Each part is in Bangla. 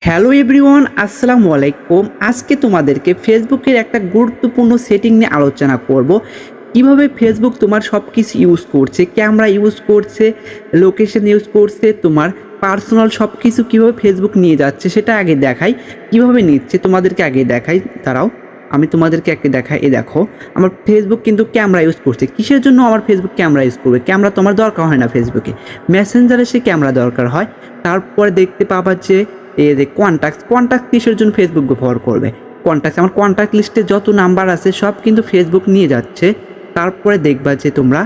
হ্যালো এভরিওয়ান, আসসালামু আলাইকুম। আজকে তোমাদেরকে ফেসবুকের একটা গুরুত্বপূর্ণ সেটিং নিয়ে আলোচনা করব। কিভাবে ফেসবুক তোমার সব কিছু ইউজ করছে, ক্যামেরা ইউজ করছে, লোকেশন ইউজ করছে, তোমার পার্সোনাল সব কিছু কীভাবে ফেসবুক নিয়ে যাচ্ছে সেটা আগে দেখাই। কিভাবে নিচ্ছে তোমাদেরকে আগে দেখাই, দাঁড়াও আমি তোমাদেরকে আগে দেখাই। দেখো, আমার ফেসবুক কিন্তু ক্যামেরা ইউজ করছে। কিসের জন্য আমার ফেসবুক ক্যামেরা ইউজ করবে? ক্যামেরা তো আমার দরকার হয় না ফেসবুকে, মেসেঞ্জারে সে ক্যামেরা দরকার হয়। তারপরে দেখতে পাবা যে এই যে কন্ট্যাক্ট কিসের জন্য ফেসবুক ব্যবহার করবে? আমার কন্ট্যাক্ট লিস্টে যত নাম্বার আছে সব কিন্তু ফেসবুক নিয়ে যাচ্ছে। তারপরে দেখবা যে তোমরা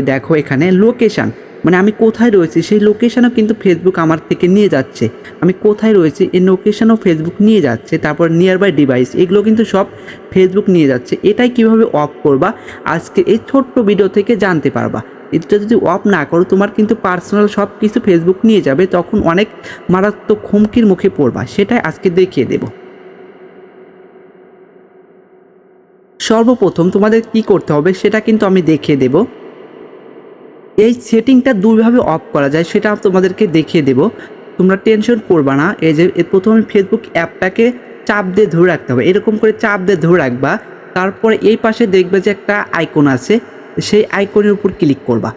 দেখো এখানে লোকেশান, মানে আমি কোথায় রয়েছি সেই লোকেশানও কিন্তু ফেসবুক আমার থেকে নিয়ে যাচ্ছে। আমি কোথায় রয়েছি এই লোকেশানও ফেসবুক নিয়ে যাচ্ছে। তারপর নিয়ার বাই ডিভাইস, এগুলো কিন্তু সব ফেসবুক নিয়ে যাচ্ছে। এটাই কিভাবে অফ করবা আজকে এই ছোট্ট ভিডিও থেকে জানতে পারবা। এটা যদি অফ না করো তোমার কিন্তু পার্সোনাল সব কিছু ফেসবুক নিয়ে যাবে, তখন অনেক মারাত্মক হুমকির মুখে পড়বা। সেটাই আজকে দেখিয়ে দেব। সর্বপ্রথম তোমাদের কি করতে হবে সেটা কিন্তু আমি দেখিয়ে দেব। এই সেটিংটা দুইভাবে অফ করা যায় সেটা তোমাদেরকে দেখিয়ে দেব। তোমরা টেনশন করবা না। এই যে প্রথমে ফেসবুক অ্যাপটাকে চাপ দিয়ে ধরে রাখতে হবে, এরকম করে চাপ দিয়ে ধরে রাখবা। তারপরে এই পাশে দেখবে যে একটা আইকন আছে, সেই আইকনের উপর ক্লিক করবা।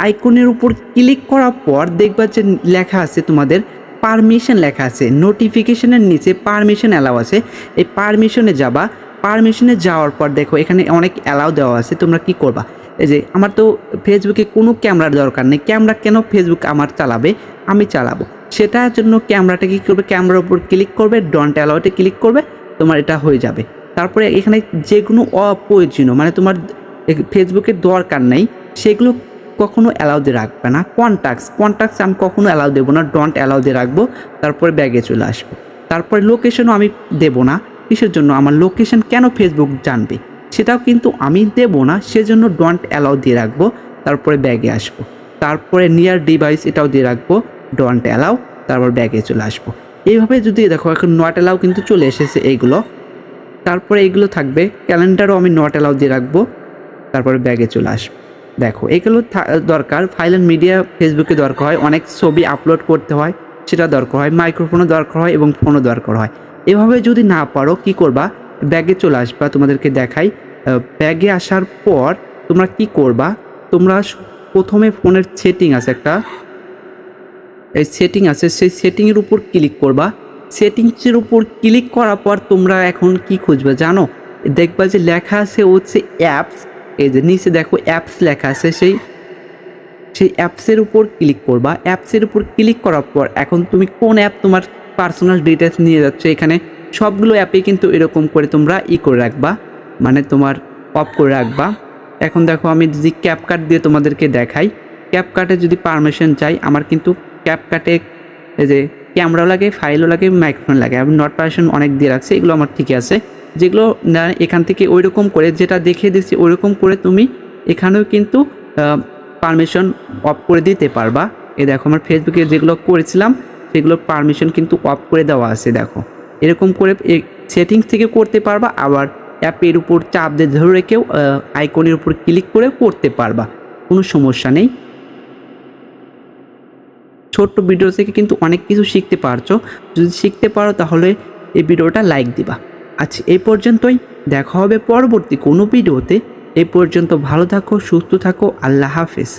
আইকনের উপর ক্লিক করার পর দেখবা যে লেখা আছে তোমাদের পারমিশন লেখা আছে, নোটিফিকেশনের নিচে পারমিশন অ্যালাউ আছে। এই পারমিশনে যাবা। পারমিশনে যাওয়ার পর দেখো এখানে অনেক অ্যালাউ দেওয়া আছে। তোমরা কি করবা, এই যে আমার তো ফেসবুকে কোনো ক্যামেরার দরকার নেই, ক্যামেরা কেন ফেসবুক আমার চালাবে, আমি চালাবো। সেটার জন্য ক্যামেরাটা কী করবে, ক্যামেরার উপর ক্লিক করবে, ডন্ট অ্যালাউতে ক্লিক করবে, তোমার এটা হয়ে যাবে। তারপরে এখানে যেগুলো অপ্রয়োজনীয় মানে তোমার ফেসবুকের দরকার নেই সেগুলো কখনো অ্যালাউ দিয়ে রাখবে না। কন্ট্যাক্টস আমি কখনো অ্যালাউ দেবো না, ডন্ট অ্যালাউ দিয়ে রাখবো। তারপরে ব্যাগে চলে আসবো। তারপরে লোকেশনও আমি দেবো না। কিসের জন্য? আমার লোকেশন কেন ফেসবুক জানবে সেটাও কিন্তু আমি দেবো না, সেজন্য ডন্ট অ্যালাউ দিয়ে রাখবো। তারপরে ব্যাগে আসবো। তারপরে নিয়ার ডিভাইস এটাও দিয়ে রাখবো, ডন্ট অ্যালাউ। তারপর ব্যাগে চলে আসবো। এইভাবে যদি দেখো এখন নট অ্যালাউ কিন্তু চলে এসেছে এইগুলো। তারপরে এইগুলো থাকবে, ক্যালেন্ডারও আমি নট অ্যালাউ দিয়ে রাখবো। তারপরে ব্যাগে চলে আসবো। দেখো এগুলো দরকার। ফাইল অ্যান্ড মিডিয়া ফেসবুকে দরকার হয়, অনেক ছবি আপলোড করতে হয় সেটা দরকার হয়, মাইক্রোফোনও দরকার হয় এবং ফোনও দরকার হয়। এভাবে যদি না পারো কি করবা, ব্যাগে চলে আসবা। তোমাদেরকে দেখাই, ব্যাগে আসার পর তোমরা কি করবা, তোমরা প্রথমে ফোনের সেটিং আছে একটা, এই সেটিং আছে, সেই সেটিংয়ের উপর ক্লিক করবা। সেটিংসের উপর ক্লিক করার পর তোমরা এখন কি খুঁজবে জানো? দেখবা যে লেখা আছে হচ্ছে অ্যাপস। এই যে নিচে দেখো অ্যাপস লেখা আছে, সেই অ্যাপসের উপর ক্লিক করবা। অ্যাপসের উপর ক্লিক করার পর এখন তুমি কোন অ্যাপ তোমার পার্সোনাল ডিটেলস নিয়ে যাচ্ছে, এখানে সবগুলো অ্যাপে কিন্তু এরকম করে তোমরা করে রাখবা, মানে তোমার অফ করে রাখবা। এখন দেখো আমি যদি ক্যাপকাট দিয়ে তোমাদেরকে দেখাই, ক্যাপকাটে যদি পারমিশন চাই, আমার কিন্তু ক্যাপকাটে এই যে ক্যামেরাও লাগে, ফাইলও লাগে, মাইক্রোফোন লাগে। আমি নট পারমিশন অনেক দিয়ে রাখছি, এগুলো আমার ঠিকই আছে। যেগুলো না এখান থেকে ওই রকম করে যেটা দেখিয়ে দিচ্ছি ওই রকম করে তুমি এখানেও কিন্তু পারমিশন অফ করে দিতে পারবা। এই দেখো আমার ফেসবুকে যেগুলো করেছিলাম সেগুলো পারমিশন কিন্তু অফ করে দেওয়া আছে। দেখো এরকম করে সেটিংস থেকে করতে পারবা, আবার অ্যাপের উপর চাপ দিয়ে ধরে রেখেও আইকনের উপর ক্লিক করে করতে পারবা, কোনো সমস্যা নেই। ছোট্ট ভিডিও থেকে কিন্তু অনেক কিছু শিখতে পারছো। যদি শিখতে পারো তাহলে এই ভিডিওটা লাইক দিবা। আচ্ছা, এই পর্যন্তই, দেখা হবে পরবর্তী কোনো ভিডিওতে। এই পর্যন্ত ভালো থাকো, সুস্থ থাকো, আল্লাহ হাফেজ।